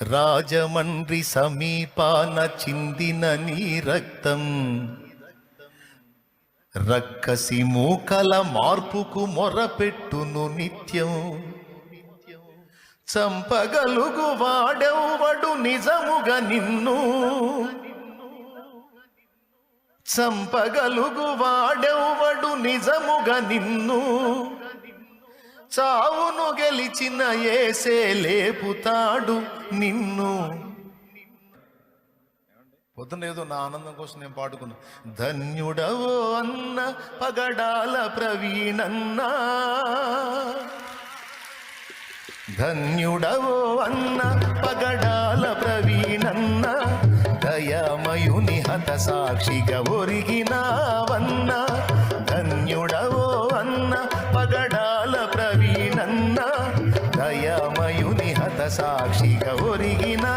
రాజమండ్రి సమీపాన చిందిన నీ రక్తం రక్కసి మూకల మార్పుకు మొరపెట్టును నిత్యం. చంపగలుగు వాడెవ్వడు నిజముగా నిన్ను, చంపగలుగు వాడెవ్వడు నిజముగా నిన్ను. చావును గెలిచిన యేసే లేపుతాడు నిన్ను. పొద్దునేదో నా ఆనందం కోసం నేను పాడుకున్నా. ధన్యుడవో అన్న పగడాల ప్రవీణన్నా, ధన్యుడవో అన్న పగడాల ప్రవీణన్న, దయామయుని హత సాక్షిగా ఒరిగినావన్న. ధన్యుడవో అన్న పగడాల ప్రవీణన్న, దయామయుని హత సాక్షిగా ఒరిగినా